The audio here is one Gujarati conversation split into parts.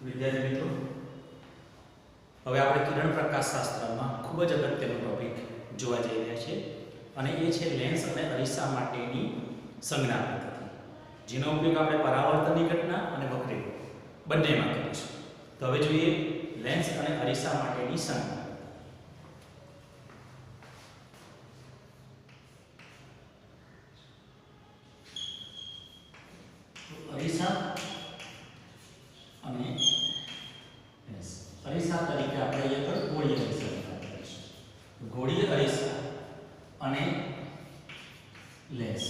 વિદ્યાર્થી મિત્રો, હવે આપણે કિરણ પ્રકાશશાસ્ત્રમાં ખૂબ જ અગત્યનો ટોપિક જોવા જઈ રહ્યા છીએ અને એ છે લેન્સ અને અરીસા માટેની સંજ્ઞા પદ્ધતિ, જેનો ઉપયોગ આપણે પરાવર્તનની ઘટના અને વક્રી બંનેમાં કરીશું. તો હવે જોઈએ લેન્સ અને અરીસા માટેની સંજ્ઞા. અરીસા અને લેન્સ. અરીસા તરીકે આપણે અહીંયા પર ગોળીય અરીસાની વાત કરીશું. ગોળીય અરીસા અને લેન્સ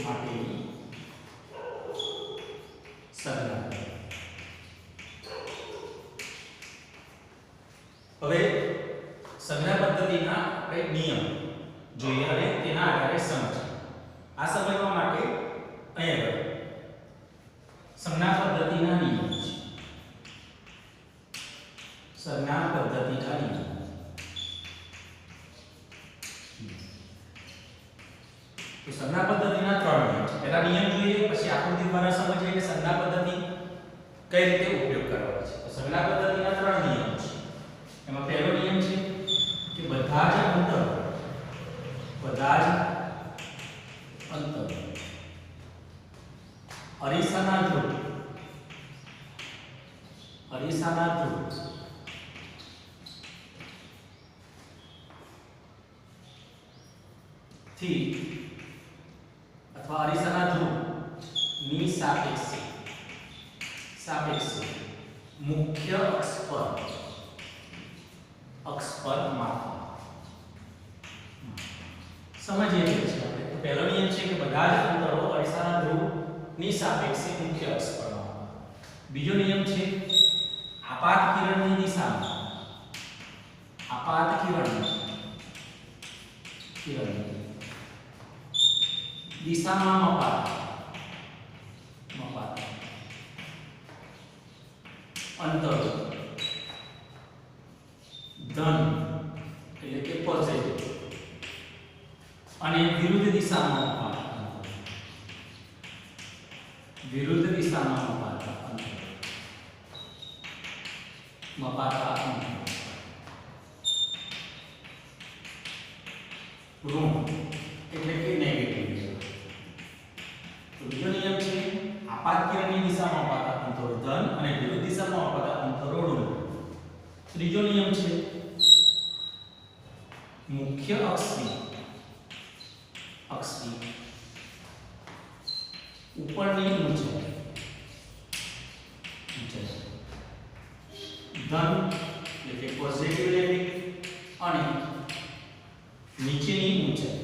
માટેની સંજ્ઞા. હવે સંજ્ઞા પદ્ધતિના આપણે નિયમ જોઈએ અને તેના આધારે સમજીએ. આ સમજવા માટે અહીંયા સંજ્ઞા પદ્ધતિના નિયમ છે. સંજ્ઞા પદ્ધતિના નિયમ. તો સંજ્ઞા પદ્ધતિના ત્રણ નિયમ છે. પહેલા નિયમ જોઈએ, પછી આકૃતિ દ્વારા સમજીએ કે સંજ્ઞા પદ્ધતિ કઈ રીતે ઉપયોગ કરવાનો છે. તો સંજ્ઞા પદ્ધતિના ત્રણ નિયમ છે. એમાં પહેલો નિયમ છે કે બધા જ અંતર અરીસાના ધ્રુવ થી અથવા અરીસાના ધ્રુવ ની સાપેક્ષે મુખ્ય અક્ષ પર માપવા. સમજીએ છીએ આપણે. પહેલો નિયમ છે કે બધા જ અંતરો અરીસાના ધ્રુવ ની સાપેક્ષે મુખ્ય અક્ષ પર માપવા. બીજો નિયમ છે આપાત કિરણની દિશામાં મપાતા અંતરો ધન એટલે કે પોઝિટિવ અને વિરુદ્ધ દિશામાં મપાતા અંતરો ઋણ એટલે કે નેગેટિવ. તો બીજો નિયમ છે આપાત કિરણની દિશામાં મપાતા અંતરો ધન અને વિરુદ્ધ દિશામાં મપાતા અંતરો ઋણ. ત્રીજો નિયમ છે મુખ્ય અક્ષની ઉપરની ઊંચાઈ ધન એટલે કે પોઝિટિવ લેવલ અને નીચેની ઊંચાઈ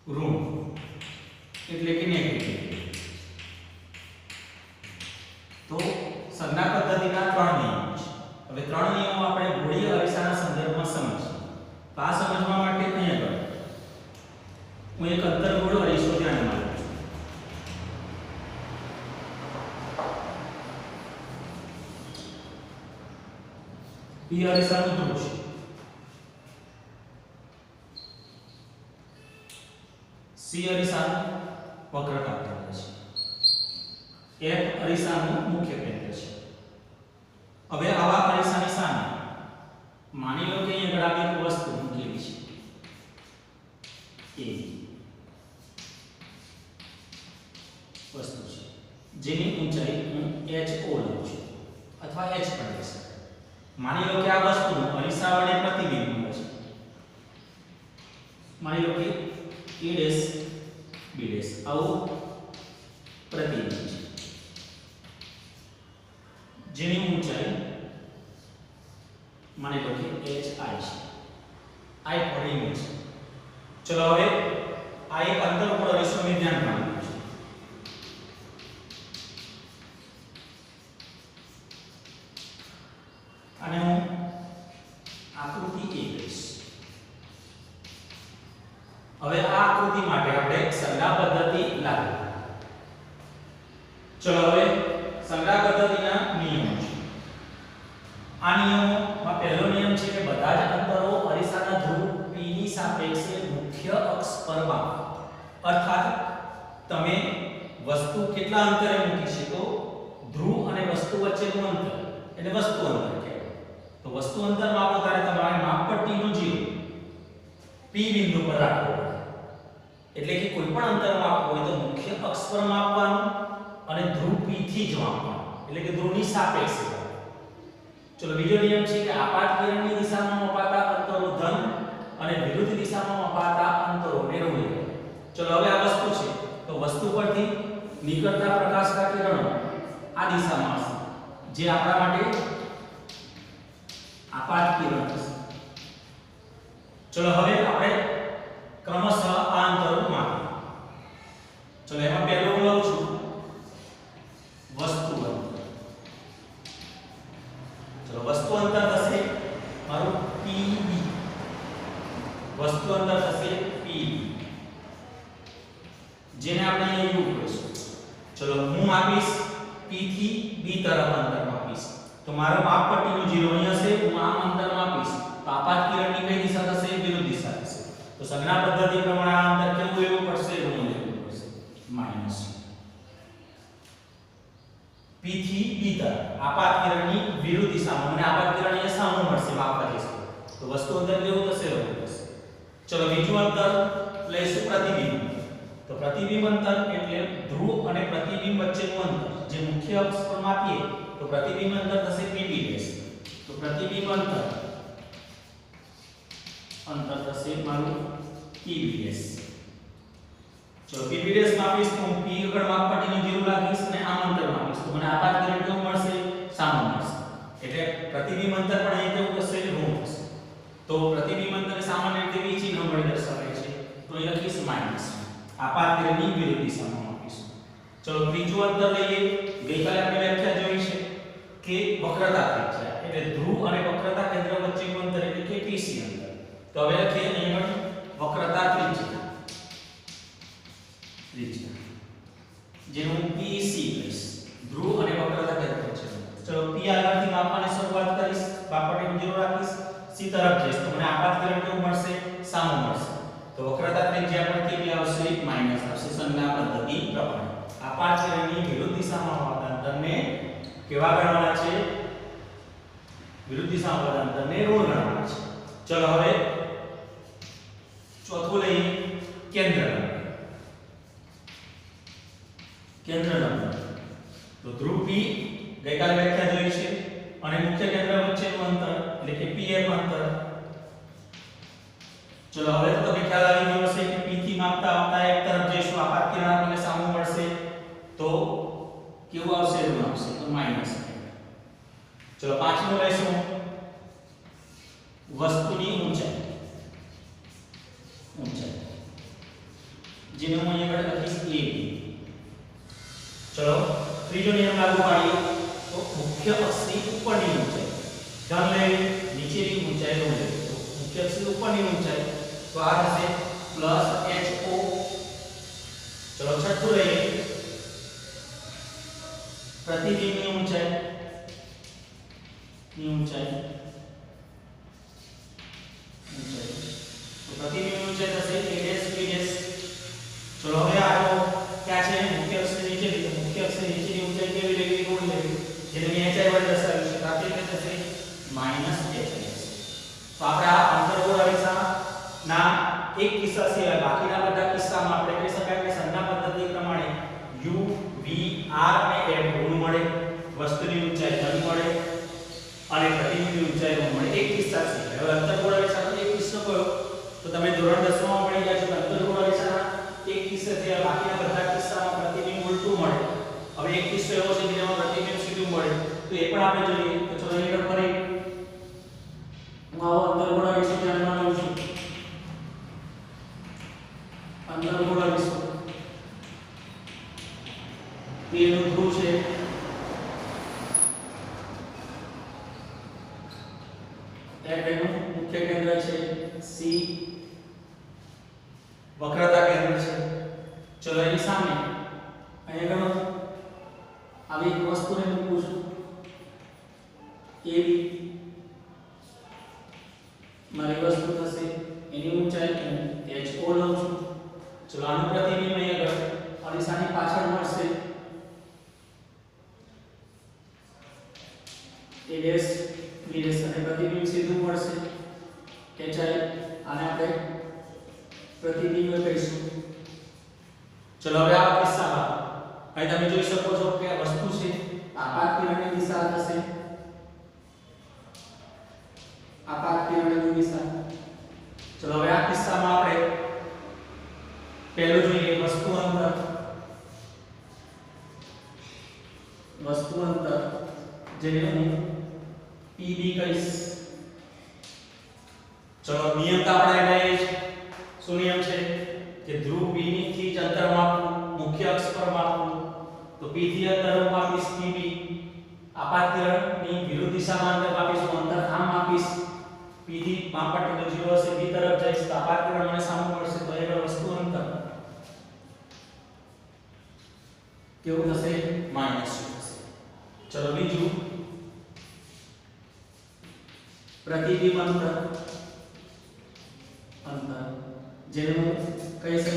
ઋણ એટલે કે નેગેટિવ. તો સંજ્ઞા પદ્ધતિના ત્રણ નિયમો છે. હવે ત્રણ નિયમો આપણે ગોળીય અરીસાના સંદર્ભમાં સમજીએ. તો આ સમજવા માટે અહીંયા હું એક અંતર્ગોળ અરીસો ધ્યાનમાં લઉં છું. P અરીસાનું ધ્રુવ છે. C અરીસાનું વક્રતા કેન્દ્ર છે. F અરીસાનું મુખ્ય કેન્દ્ર છે. હવે આવા અરીસાની સામે માની લો કે અહીં આગળ એક વસ્તુ મૂકેલી છે. એ વસ્તુ છે જેની ઊંચાઈ હું h0 લઉં છું અથવા h પણ લઈ શકાય. માની લો કે આ વસ્તુનું અરીસા વડે પ્રતિબિંબ મળે છે. માની લો કે a b આવું પ્રતિબિંબ છે જેની ઊંચાઈ માની લો કે hi છે. I પર ઇમેજ. ચલો હવે આ એક અંતર્ગોળ અરીસો મેં ધ્યાનમાં લીધું છે. અને હું આકૃતિ A લઈશ. હવે આ આકૃતિ માટે આપણે સંજ્ઞા પદ્ધતિ લાગુ. ચલો હવે સંજ્ઞા પદ્ધતિના નિયમો છે. આ નિયમોમાં પહેલો નિયમ છે કે બધા જ અંતરો અરીસાના ધ્રુવ P ની સાપેક્ષે મુખ્ય અક્ષ પર માપ, અર્થાત તમે વસ્તુ કેટલા અંતરે મૂકી છે તો ધ્રુવ અને વસ્તુ વચ્ચેનું અંતર એટલે વસ્તુ અંતર કહેવાય. તો વસ્તુ અંતર માપો ત્યારે તમારે માપપટ્ટીનું 0 P બિંદુ પર રાખવું પડે. એટલે કે કોઈ પણ અંતર માપવું હોય તો મુખ્ય અક્ષ પર માપવાનું અને ધ્રુવ P થી જ માપવાનું, એટલે કે ધ્રુવની સાપેક્ષે. ચલો બીજો નિયમ છે કે આપાત કિરણની દિશામાં મપાતા અંતરો ધન અને વિરુદ્ધ દિશામાં મપાતા અંતરોને ઋણ. ચલો હવે આ વસ્તુ છે તો વસ્તુ પરથી નીકળતા પ્રકાશના કિરણો આ દિશામાં હશે, જે આપણા માટે આપાત કિરણ છે. ચલો હવે આપણે ક્રમશઃ આ અંતરો માપીએ. ચલો એમાં પહેલું હું લઉં છું વસ્તુ અંતર. ચલો વસ્તુ અંતર થશે મારું PB. વસ્તુ અંતર થશે PB, જેને આપણે અહીં U કહીશું. ચલો હું માપીશ P થી B તરફ અંતર માપીશ. તો મારો માપપટ્ટીનું 0 અહીં હશે. હું આમ અંતર માપીશ તો આપાત કિરણની કઈ દિશા થશે? વિરુદ્ધ દિશા થશે. તો સંજ્ઞા પદ્ધતિ પ્રમાણે આ અંતર કેવું લેવું પડશે? ઋણ લેવું પડશે, માઈનસ. P થી B તરફ આપાત કિરણની વિરુદ્ધ દિશામાં મને આપાત કિરણ અહીંયા સામું મળશે માપવા જશે. તો વસ્તુ અંતર કેવું થશે? ઋણ થશે. ચલો બીજું અંતર લઈશું પ્રતિબિંબ. તો પ્રતિબિંબ અંતર એટલે ધ્રુવ અને પ્રતિબિંબ વચ્ચેનું અંતર, જે મુખ્ય અક્ષ પર માપીએ તો પ્રતિબિંબ અંતર થશે PB'. તો પ્રતિબિંબ અંતર થશે મારું PB'. ચલો PB' માપીશ તો હું P આગળ માપપટ્ટીનું 0 રાખીશ અને આમ અંતર માપીશ તો મને આપાત કિરણ કેવું મળશે? સામું મળશે. એટલે પ્રતિબિંબ અંતર પણ અહીં કેવું થશે? ઋણ થશે. તો પ્રતિબિંબ અંતર સામાન્ય રીતે V ચિહ્ન વડે દર્શાવાય છે, તો અહીં લખીશ માઈનસ. આપાત કિરણની વિરુદ્ધ દિશામાં માપીશું. ચલો ત્રીજું અંતર લઈએ. ગઈકાલે આપણે વ્યાખ્યા જોઈ છે કે વક્રતા ત્રિજ્યા એટલે ધ્રુવ અને વક્રતા કેન્દ્ર વચ્ચેનું અંતર એટલે કે PC અંતર. તો હવે લખીએ અહીં વક્રતા ત્રિજ્યા, જેનું PC કહીશ. ધ્રુવ અને વક્રતા કેન્દ્ર વચ્ચે. ચલો P આગળથી માપવાની શરૂઆત કરીશ, માપપટ્ટીનું 0 રાખીશ, C તરફ જઈશ તો મને આપાત કિરણ કેવું મળશે? સામું મળશે. તો વક્રતા ત્રિજ્યા પર કેવી આવશે? માઈનસ આવશે સંજ્ઞા પદ્ધતિ પ્રમાણે. આપાત કિરણની વિરુદ્ધ દિશામાં હોવાના અંતરને કેવા ગણવાના છે? વિરુદ્ધ દિશામાં હોવાના અંતરને ઋણ ગણવાના છે. ચલો હવે ચોથું લઈએ કેન્દ્ર નંબર. કેન્દ્ર નંબર તો ધ્રુવ P ગઈકાલે વ્યાખ્યા જોઈ છે અને મુખ્ય કેન્દ્ર વચ્ચેનું અંતર એટલે કે PF અંતર. ચલો હવે તો તમને ખ્યાલ આવી ગયો હશે કે P થી માપતા આવતા એક તરફ જઈશું, આપાત કિરણ આપણને સામું મળશે તો કેવું આવશે? ઋણ આવશે, તો માઈનસ. ચલો પાંચમું લઈશું વસ્તુની ઊંચાઈ. જેને હું અહીંયા આગળ લખીશ AB. ચલો ત્રીજો નિયમ લાગુ પાડીએ તો મુખ્ય અક્ષની ઉપરની ઊંચાઈ ધન લઈ, નીચેની ઊંચાઈ ઋણ લઈ. તો મુખ્ય અક્ષની ઉપરની ઊંચાઈ તો આ થશે +HO. ચલો છઠ્ઠું લઈએ પ્રતિબિંબની ઊંચાઈ. તો પ્રતિબિંબની ઊંચાઈ થશે A', B'. ચલો હવે આનો ક્યાં છે? મુખ્ય અક્ષની નીચે. મુખ્ય અક્ષની નીચેની ઊંચાઈ કેવી લેવી? ઋણ લેવી, જેને મેં HI વડે દર્શાવ્યું છે. તો આ કેટલી થશે? -HI. તો આપણે આ અંતર્ગોળ અરીસાના એક કિસ્સા સિવાય બાકીના બધા કિસ્સામાં આપણે કહી શકાય કે સંજ્ઞા પદ્ધતિ પ્રમાણે U, V, R અને M ઋણ મળે, વસ્તુની ઊંચાઈ ધન મળે અને પ્રતિબિંબની ઊંચાઈ ઋણ મળે. એક કિસ્સા સિવાય. હવે અંતર્ગોળ અરીસાનો એક કિસ્સો કયો? તો તમે ધોરણ 10 માં ભણી ગયા છો કે અંતર્ગોળ અરીસાના એક કિસ્સા સિવાય બાકીના બધા કિસ્સામાં પ્રતિબિંબ ઉલટું મળે. હવે એક કિસ્સો એવો છે કે જેમાં પ્રતિબિંબ સીધું મળે, તો એ પણ આપણે જોઈએ. તો ચલો અહીં ફરી હું આવો અંતર્ગોળ અરીસો ધ્યાનમાં લઉં છું. અંતર્ગોળ અરીસો P નું ધ્રુવ છે, F નું મુખ્ય કેન્દ્ર છે, C વક્રતા કેન્દ્ર છે. ચલો એની સામે અહીંયા ગણો આવી એક વસ્તુને મૂકું છું AB. મારી વસ્તુ થશે એની ઊંચાઈ HO લઉં છું. ચલો આનું પ્રતિબિંબ અહીં આગળ અરીસાની પાછળ મળશે A ડેશ B ડેશ અને પ્રતિબિંબ સીધું મળશે HI. આને આપણે પ્રતિબિંબ કહીશું. ચલો હવે આ કિસ્સામાં અહીં તમે જોઈ શકો છો કે આ વસ્તુ છે આપાત કિરણની દિશા થશે. આપાત કિરણની દિશા. ચલો હવે આ કિસ્સામાં આપણે પહેલું જોઈએ વસ્તુ અંતર. વસ્તુ અંતર જેને હું PB કહીશ. ચલો નિયમ તો આપણે લઈએ શું નિયમ છે કે ધ્રુવ B થી જ અંતર માપવું, મુખ્ય અક્ષ પર માપવું. તો P થી અંતર માપીશ PB, આપાત કિરણની વિરુદ્ધ દિશામાં અંતર માપીશ તો અંતર આમ માપીશ. P થી માપપટ્ટી તો 0 હશે, B તરફ જઈશ તો આપાત કિરણ મને સામે મળશે તો એનો વસ્તુ અંતર કેવું થશે -2 થશે. ચલો બીજું પ્રતિબિંબ અંતર. જેને હું કહીશ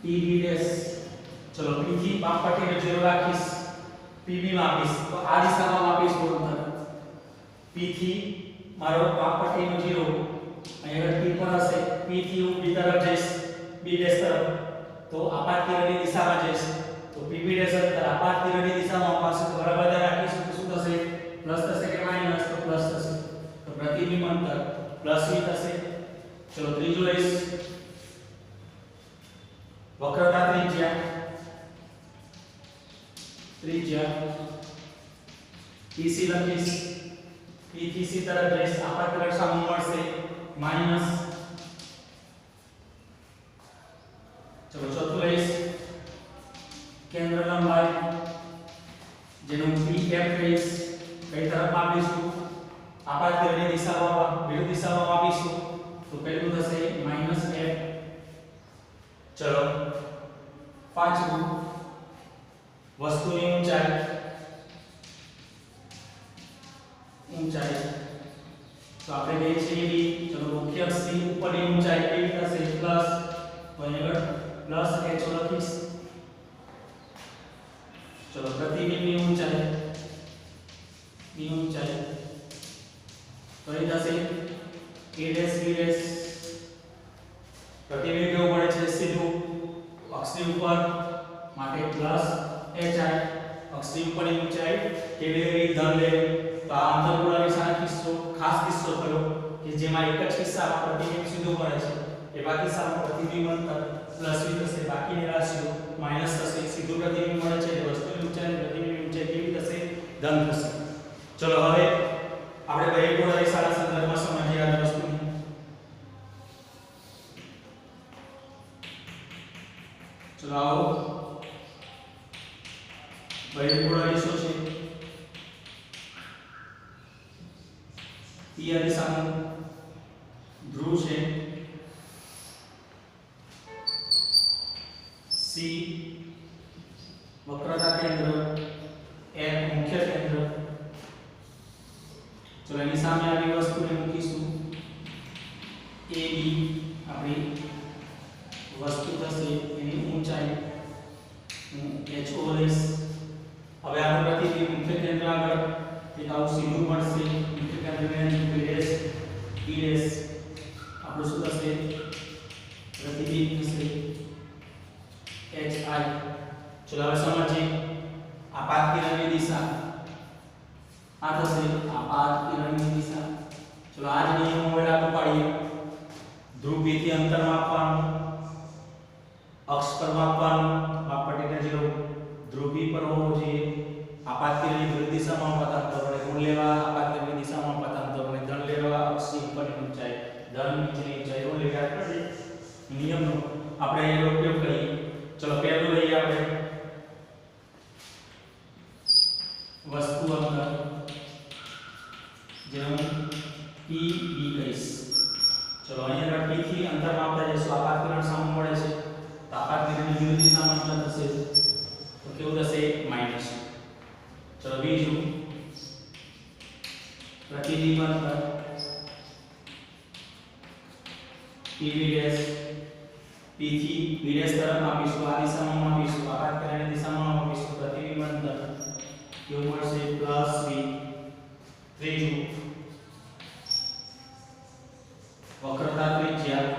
PB ડેશ. ચલો P થી માપપટ્ટીને 0 રાખીશ, PB માપીશ તો આ દિશામાં માપીશ અંતર. P થી મારો માપપટ્ટીનો 0 અહીંયા આગળ P પર હશે. P થી હું B તરફ જઈશ, B ડેશ તરફ તો આપાત કિરણની દિશામાં જઈશ તો PB ડેશ અંતર આપાત કિરણની દિશામાં અપાશે તો બરાબર રાખીશું તો શું થશે પ્લસ થશે કે માઈનસ? તો પ્લસ થશે. તો પ્રતિબિંબ અંતર પ્લસ V થશે. ચલો ત્રીજું લઈશ વક્રતા ત્રિજ્યા. EC લખીશ, P થી C તરફ જઈશ આપાત કિરણ સામે મળશે માઈનસ. ચલો ચોથું લઈશ કેન્દ્ર લંબાઈ જેનું PF કહીશ. કઈ તરફ માપીશું? આપાત કિરણની દિશામાં વિરુદ્ધ દિશામાં માપીશું તો પેલું થશે -F. ચલો પાંચમું વસ્તુની ઊંચાઈ. તો આપણે કહીએ છીએ B. ચલો મુખ્ય અક્ષની ઉપરની ઊંચાઈ કેવી થશે પ્લસ તો અહીં આગળ પ્લસ HO લખીશ. ચલો પ્રતિબિંબની ઊંચાઈ તો અહીં થશે A ડેશ B ડેશ. પ્રતિબિંબ કેવું મળે છે સીધું અક્ષની ઉપર માટે પ્લસ HI. અક્ષની ઉપરની ઊંચાઈ કેવી લેવી ધન લેવી. તો આ અંતર્ગોળાની સારા કિસ્સો ખાસ કિસ્સો થયો કે જેમાં એક જ કિસ્સામાં પ્રતિબિંબ સીધું મળે છે. એવા કિસ્સામાં પ્રતિબિંબ અંતર પ્લસ V થશે, બાકીની રાશિઓ માઈનસ થશે. સીધું પ્રતિબિંબ મળે છે એટલે વસ્તુની ઊંચાઈ પ્રતિબિંબની ઊંચાઈ કેવી થશે ધન થશે. ચલો હવે આપણે બહિર્ગોળાની સારા સંદર્ભમાં સમજીએ આ વસ્તુને. ચલો આવો બહિર્ગોળાની શું છે? P દિશાનું ધ્રુવ છે, C વક્રતા કેન્દ્ર, F મુખ્ય કેન્દ્ર. ચલો એની સામે આવી વસ્તુને મૂકીશું AB આપણી વસ્તુ થશે. એની ઊંચાઈ HO લઈશ. હવે આનું પ્રતિબિંબ મુખ્ય કેન્દ્ર આગળ એક આવું સીધું મળશે. મુખ્ય કેન્દ્રને B ડેશ આપણું શું થશે પ્રતિબિંબ થશે HI. ચલો હવે સમજીએ આપાત કિરણની દિશા. આ થશે આપાત કિરણની દિશા. ચલો આ જ નિયમો હવે લાગુ પાડીએ. ધ્રુવ P થી અંતર માપવાનું, અક્ષ પર માપવાનું, માપપટ્ટીને 0 ધ્રુવ P પર હોવો જોઈએ. આપાત કિરણની વિરુદ્ધ દિશામાં માપતા અંતરોને ઋણ લેવા, આપાત કિરણની દિશામાં માપતા અંતરોને ધન લેવા. અક્ષની ઉપરની ઊંચાઈ ધન, નીચેની ઊંચાઈ ઋણ લેવા. નિયમનો આપણે એનો ઉપયોગ કરીએ. ચલો પહેલું લઈએ આપણે વસ્તુ અંતર જેનું PB કહીશ. ચલો અહીંયા P થી અંતર માપતા જઈશું. આપાત કિરણ સામે મળે છે તો આપાત કિરણની વિરુદ્ધ દિશામાં અંતર થશે તો કેવું થશે માઈનસ. ચલો બીજું પ્રતિબિંબ અંતર. PV ડેશ P થી B ડેશ તરફ માપીશું, આ દિશામાં માપીશું, આપાત કર્યાની દિશામાં માપીશું, પ્રતિબિંબ અંતર કેવું મળશે પ્લસ V. ત્રીજું વક્રતા ત્રિજ્યા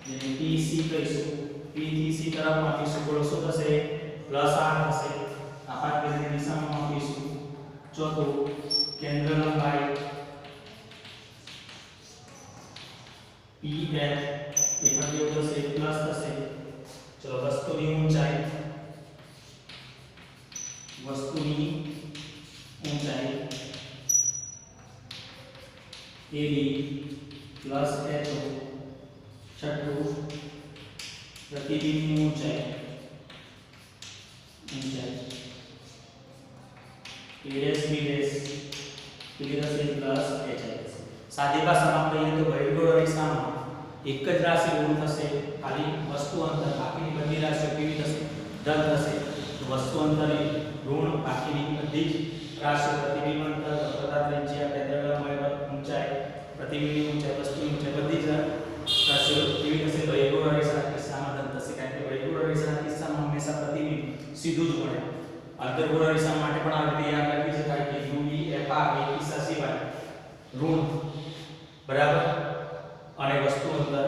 જેને PC કહીશું, P થી C તરફ માપીશું, બોલો શું થશે +8 થશે, આપાત કર્યાની દિશામાં માપીશું. ચોથું કેન્દ્ર લંબાઈ PL એ પણ કેવું થશે પ્લસ થશે. ચલો વસ્તુની ઊંચાઈ AB પ્લસ HO. છઠ્ઠું પ્રતિબિંબની ઊંચાઈ A ડેશ B ડેશ કેવી થશે પ્લસ HI. સાદી ભાષામાં કહીએ તો ભૈગોળ અરીસામાં એક જ રાશિ ઋણ થશે, ખાલી વસ્તુ અંતર બાકીની બધી રાશિઓ કેવી થશે ધન થશે. તો વસ્તુ અંતર ઋણ, બાકીની બધી જ રાશિઓ પ્રતિબિંબ અંતર, વક્રતા ત્રિજ્યા, કેન્દ્ર લંબાઈ, ઊંચાઈ, પ્રતિબિંબની ઊંચાઈ, વસ્તુની ઊંચાઈ બધી જ રાશિઓ કેવી થશે ભૈગોળ અરીસાના કિસ્સામાં ધન થશે. કારણ કે ભૈગોળ અરીસાના કિસ્સામાં હંમેશા પ્રતિબિંબ સીધું જ મળે. અર્ધગોળ અરીસા માટે પણ આ રીતે યાદ રાખી શકાય કે UV FR એ કિસ્સા સિવાય ઋણ બરાબર અને વસ્તુ અંતર,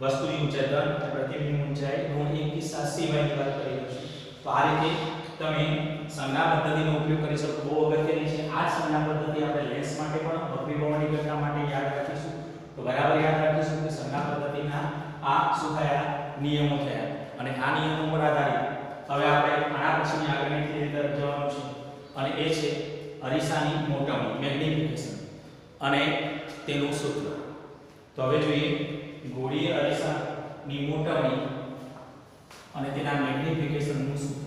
વસ્તુની ઊંચાઈ ધન અને પ્રતિબિંબની ઊંચાઈ ઋણ એ કિસ્સા સિવાયની વાત કરી રહ્યો છું. તો આ રીતે તમે સંજ્ઞા પદ્ધતિનો ઉપયોગ કરી શકો. બહુ અગત્યની છે આ સંજ્ઞા પદ્ધતિ. આપણે લેન્સ માટે પણ વક્રીભવનની ઘટના માટે યાદ રાખીશું. તો બરાબર યાદ રાખીશું કે સંજ્ઞા પદ્ધતિના આ શું થયા નિયમો થયા, અને આ નિયમો પર આધારિત હવે આપણે આના પછીની આગળની થિયરી તરફ જવાનું છે, અને એ છે અરીસાની મોટવણી, મેગ્નિફિકેશન અને તેનું સૂત્ર. તો હવે જોઈએ ગોળીય અરીસાની મોટવણી અને તેના મેગ્નિફિકેશનનું સૂત્ર.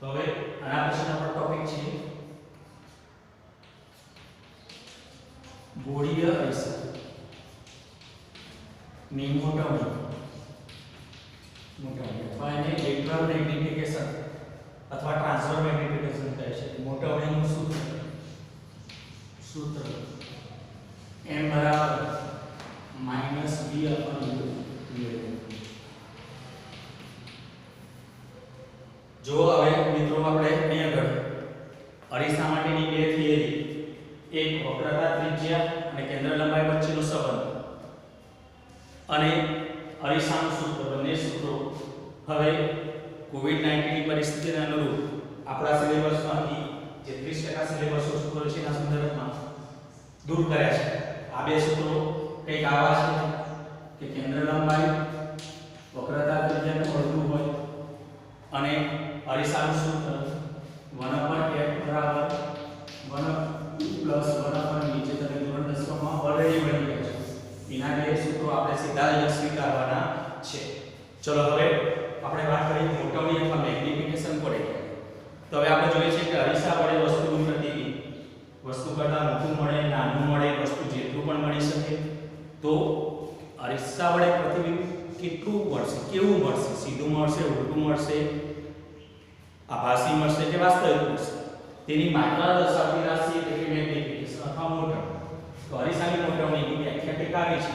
તો હવે આના પછીનો આપણો ટોપિક છે ગોળીય અરીસા ની મોટવણી અથવા એને લેટરલ મેગ્નિફિકેશન અથવા ટ્રાન્સફર મેગ્નિફિકેશન કહે છે. મોટવણીનું સૂત્ર m બરાબર -v/u. જો હવે મિત્રો આપણે અહીં આગળ અરીસા માટેની બે થિયરી, એક વક્રતા ત્રિજ્યા અને કેન્દ્ર લંબાઈ વચ્ચેનો સંબંધ અને અરીસાનું સૂત્ર, બંને સૂત્રો હવે કોવિડ-19 ની પરિસ્થિતિને અનુરૂપ આપણા સિલેબસમાંથી જે 30% સિલેબસ સૂત્રો છે એના સંદર્ભમાં દૂર કર્યા છે. આ બે સૂત્રો કંઈક આવા છે કે કેન્દ્ર લંબાઈ વક્રતા ત્રિજ્યાનું અડધું હોય અને અરીસાનું સૂત્ર 1/f બરાબર 1 પ્લસ 1 નીચે તમે ધોરણ 10 માં ઓલરેડી ભણી ગયા છો. એના બે સૂત્રો આપણે સીધા અહીંયા સ્વીકારવાના છે. ચલો હવે આપણે વાત કરીએ મોટવણી અથવા મેગ્નિફિકેશન કોને કહેવાય. તો હવે આપણે જોઈએ છે કે અરીસા વડે વસ્તુનું પ્રતિબિંબ વસ્તુ કરતાં મોટું મળે, નાનું મળે, વસ્તુ જેટલું પણ મળી શકે. તો અરીસા વડે પ્રતિબિંબ કેટલું મળશે, કેવું મળશે, સીધું મળશે, ઉલટું મળશે, આભાસી મળશે કે વાસ્તવિક મળશે, તેની માત્રા દર્શાવતી રાશિ એટલે કે મેગ્નિફિકેશન અથવા મોટવણી. તો અરીસાની મોટવણીની વ્યાખ્યા કંઈક આવી છે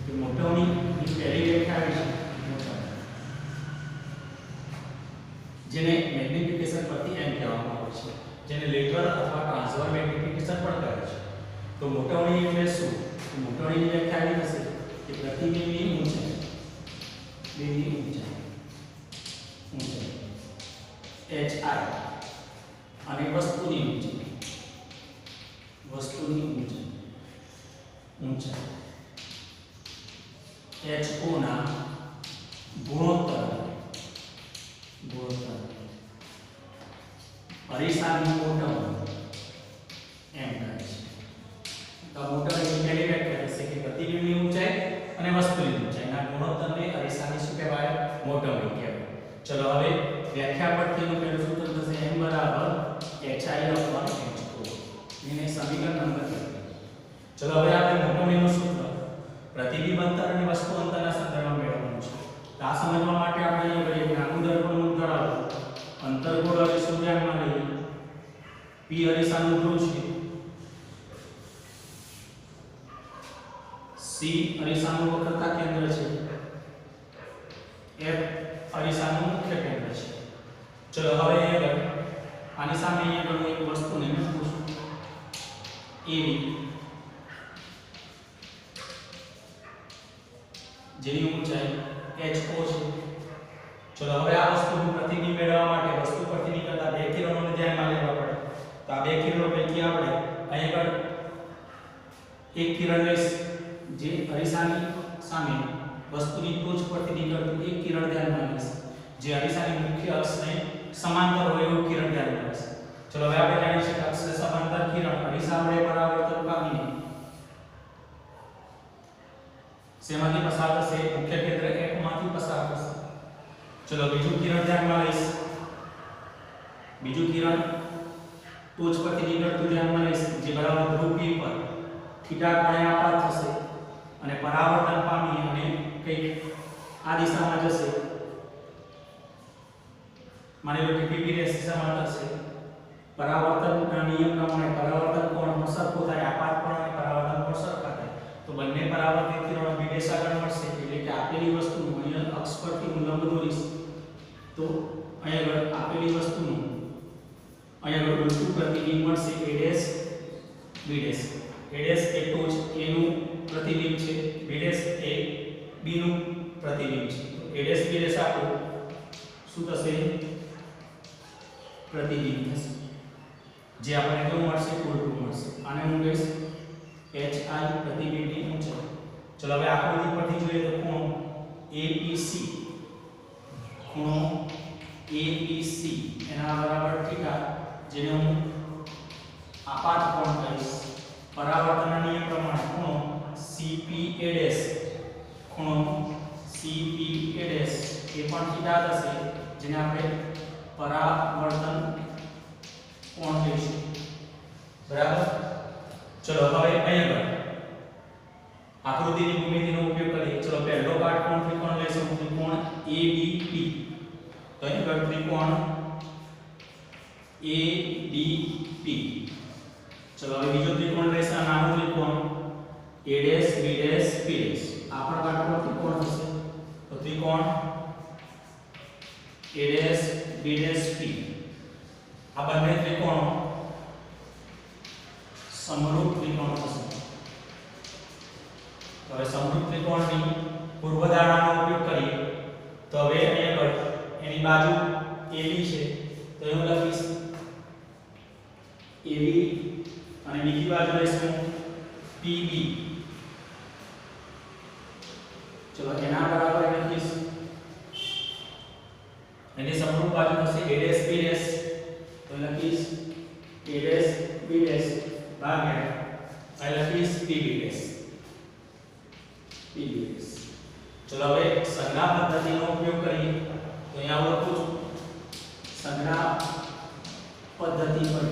કે મોટવણીની પહેલી વ્યાખ્યા આવી છે જેને મેગ્નિફિકેશન પરથી એમ કહેવામાં આવે છે, જેને લેટરલ અથવા ટ્રાન્સફર મેગ્નિફિકેશન પણ કહે છે. તો મોટવણી એટલે શું? મોટવણીની વ્યાખ્યા આવી થશે કે પ્રતિબિંબની ઊંચાઈ, બેની ઊંચાઈ HI અને વસ્તુની ઊંચાઈ HO ના ગુણોત્તર અરીસાની મોટમ એમ કહે છે. તો મોટમ એટલે પહેલી વ્યાખ્યા થશે કે પ્રતિબિંબની ઊંચાઈ અને વસ્તુની ઊંચાઈના ગુણોત્તરને અરીસાની શું કહેવાય? મોટમ કહેવાય. ચલો હવે વ્યાખ્યા પરથી એનું પહેલું સૂત્ર થશે m બરાબર hi h2. એને સમીકરણ નંબર 1. ચલો હવે આપણે મોટમનું સૂત્ર પ્રતિબિંબ અંતર અને વસ્તુ અંતરના સંદર્ભમાં મેળવવાનું છે. તો આ સમજવા માટે આપણે અહીં કરીએ કે નાનું દર્પણનું ધરાવતું અંતર્ગોળ અરીસું ધ્યાનમાં લઈએ. p અરીસાનું ધ્રુવ છે, c અરીસાનું વક્રતા કેન્દ્ર છે, f અરીસાનું મુખ્ય કેન્દ્ર છે. ચલો હવે આની સામે અહીંયા ઘણું એક વસ્તુને મૂકું છું. એવી જેની ઊંચાઈ ho છે. ચલો હવે આ વસ્તુનું પ્રતિબિંબ મેળવવા માટે વસ્તુ પરથી નીકળતા બે કિરણોને ધ્યાનમાં લેવા પડે. તો આ બે કિરણો પૈકી આપણે અહીં આગળ એક કિરણ લઈશ જે અરીસાની સામે વસ્તુની ટોચ પરથી નીકળતું એક કિરણ ધ્યાનમાં લઈશ જે અરીસાની મુખ્ય અક્ષને સમાંતર હોય એવું કિરણ ધ્યાનમાં લઈશ. ચલો હવે આપણે જાણીએ છીએ કે અક્ષને સમાંતર કિરણ અરીસા વડે પરાવર્તન પામીને શેમાંથી પસાર થશે? મુખ્ય કેન્દ્ર f માંથી પસાર થશે. ચલો બીજું કિરણ ધ્યાનમાં લઈશ. બીજું કિરણ ટોચ પરથી નીકળતું ધ્યાનમાં લઈશ જે બરાબર ધ્રુવ p પર થીટા કોણે આપાત થશે અને પરાવર્તન પામી અને કંઈક આ દિશામાં જશે. માની લો કે p દિશામાં થશે. પરાવર્તનના નિયમ પ્રમાણે પરાવર્તન કોણ સરખો થાય, આપાત કોણ અને પરાવર્તન કોણ સરખા થાય. તો બંને પરાવર્તિત કિરણો b આગળ મળશે એટલે કે આપેલી વસ્તુનું અહીંયા અક્ષ પરથી હું લંબ દોરીશ તો અહીંયા આગળ આપેલી વસ્તુનું અહીંયા આગળ ઉલટું પ્રતિબિંબ મળશે a' b'. a' એ ટોચ a નું પ્રતિબિંબ છે, b' એ b નું પ્રતિબિંબ છે. તો a' b' આપણું શું થશે? પ્રતિબિંબ થશે જે આપણને કેવું મળશે? ઉલટું મળશે. આને હું કહીશ hi પ્રતિબિંબની ઊંચાઈ. ચલો હવે આકૃતિ પરથી જોઈએ તો ખૂણો APC એના બરાબર થીટા જેને હું આપાત કોણ કહીશ. પરાવર્તનના નિયમ પ્રમાણે ખૂણો CPA' એ પણ થીટા થશે જેને આપણે પરાવર્તન કોણ કહીશું. બરાબર. ચલો હવે અહીંયા આકૃતિની ભૂમિતિનો ઉપયોગ કરીએ. ચલો પહેલો કાટકોણ ત્રિકોણ લઈશું, ત્રિકોણ ABP. તો અહીં પર ત્રિકોણ ADP. ચલો હવે બીજો ત્રિકોણ લઈશું, નાનો ત્રિકોણ A', B', P'. આ પણ કાટકોણ ત્રિકોણ થશે. તો ત્રિકોણ A', B', P. આ બંને ત્રિકોણો સમરૂપ ત્રિકોણ થશે. હવે સમરૂપ ત્રિકોણની પૂર્વ ધારણાનો ઉપયોગ કરીએ તો હવે અહીંયા આગળ એની બાજુ AB છે તો હું લખીશ AB અને બીજી બાજુ લઈશું PB. ચલો એના બરાબર લખીશ એની સમરૂપ બાજુ થશે A', B' તો લખીશ A', B' ભાગ્યા આ લખીશ PB'. ચલો હવે સંજ્ઞા પદ્ધતિનો ઉપયોગ કરીએ તો અહીંયા હું લખું છું સંજ્ઞા પદ્ધતિ પર.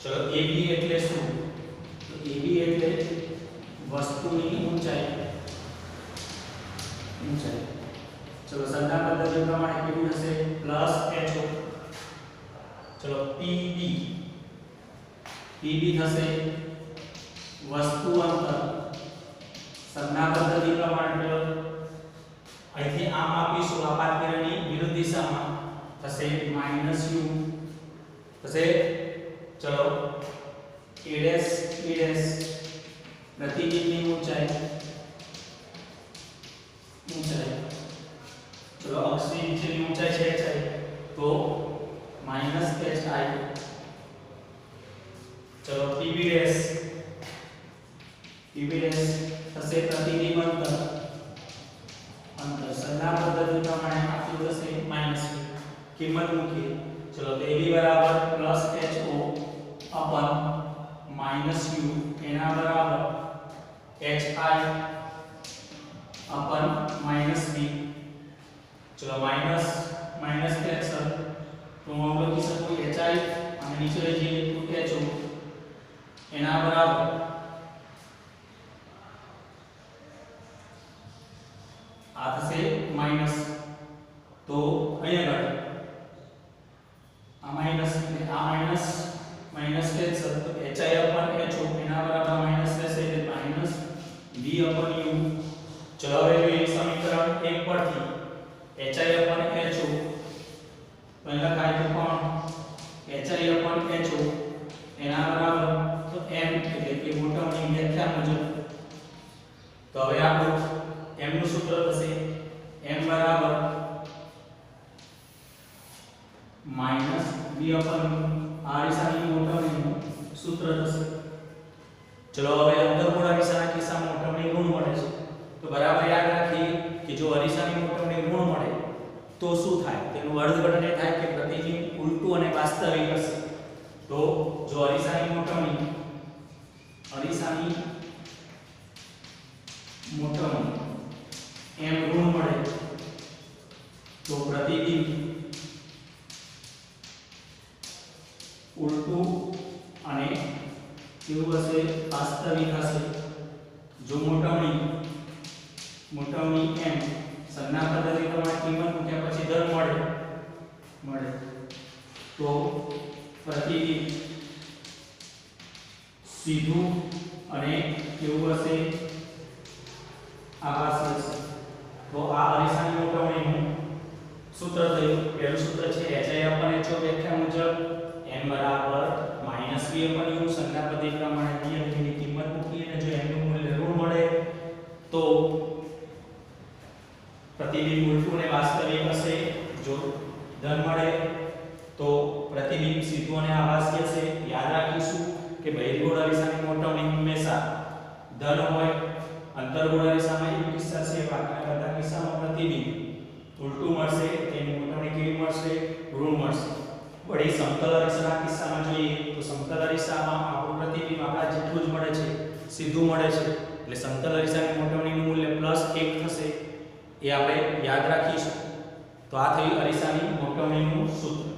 ચલો AB એટલે શું? તો AB એટલે વસ્તુની ઊંચાઈ. ચલો સંજ્ઞા પદ્ધતિ પ્રમાણે કેવું થશે? +ho. ચલો PB થશે વસ્તુ અંતર. સંજ્ઞા પદ્ધતિ પ્રમાણે અહીંથી આમ આપીશું આપાત કિરણની વિરુદ્ધ દિશામાં થશે -u થશે. ચલો A', B' પ્રતિબિંબની ઊંચાઈ. ચલો અક્ષની નીચેની ઊંચાઈ છે hi તો -hi. ચલો PB' થશે પ્રતિબિંબ અંતર અંતર સંજ્ઞા પદ્ધતિ પ્રમાણે આપ્યું થશે -v કિંમત મૂકીએ ચલો તો ab બરાબર +ho અપન -u એના બરાબર hi અપન -v ચલો માઈનસ માઈનસ કેન્સલ તો હું લખી શકું hi અને નીચે લઈ જઈએ તો ho એના બરાબર આ થશે માઈનસ તો અહીંયા આગળ આ માઈનસ એટલે આ માઈનસ માઈનસ કેન્સલ તો hi અપન ho એના બરાબર માઈનસ થશે એટલે માઈનસ v અપન u ચલો હવે જોઈએ સમીકરણ 1 પરથી hi અપન ho તો અહીંયા લખાય તો કોણ hi અપન ho એના બરાબર તો m એટલે કે મોટાની વ્યાખ્યા મુજબ તો હવે આપણું m નું સૂત્ર થશે m બરાબર માઈનસ v અપન આ દિશાની મોટાની સૂત્ર થશે ચલો હવે અંતર્ગોળ અરીસાના કિસ્સામાં મોટાની ઋણ મળે છે તો બરાબર યાદ રાખીએ કે જો અરીસાની મોટાની ઋણ મળે તો શું થાય તેનું અર્થઘટન એ થાય કે પ્રતિબિંબ ઉલટું અને વાસ્તવિક હશે તો જો અરીસાની મોટાની m ઋણ મળે તો પ્રતિબિંબ ઉલટું અને કેવું હશે વાસ્તવિક હશે જો મોટાની m સંજ્ઞા પદ્ધતિ પ્રમાણે કિંમત મૂક્યા પછી દર મળે તો પ્રતિબિંબ સીધું અને કેવું હશે આભાસી હશે તો આ અરીસાની મોટાણીનું સૂત્ર થયું પહેલું સૂત્ર છે hi અપન ho વ્યાખ્યા મુજબ m બરાબર -v અપન u સંજ્ઞા પદ્ધતિ પ્રમાણે નિયમની કિંમત મૂકી અને જો m નું મૂલ્ય ઋણ મળે તો પ્રતિબિંબ ઉલટું અને વાસ્તવિક હશે જો ધન મળે તો પ્રતિબિંબ સીધું અને આભાસી હશે યાદ રાખીશું કે બહિર્ગોળ અરીસાની મોટાણી હંમેશા ધન હોય અંતર્ગોળ અરીસામાં એક કિસ્સા છે બાકીના બધા કિસ્સામાં પ્રતિબિંબ ઉલટું મળશે તેની મોટાણી કેવી મળશે ઋણ મળશે વળી સમતલ અરીસાના કિસ્સામાં જોઈએ તો સમતલ અરીસામાં આપણું પ્રતિબિંબ આપણા જેટલું જ મળે છે સીધું મળે છે એટલે સમતલ અરીસાની મોટાણીનું મૂલ્ય +1 થશે એ આપણે યાદ રાખીશું તો આ થયું અરીસાની મોટાણીનું સૂત્ર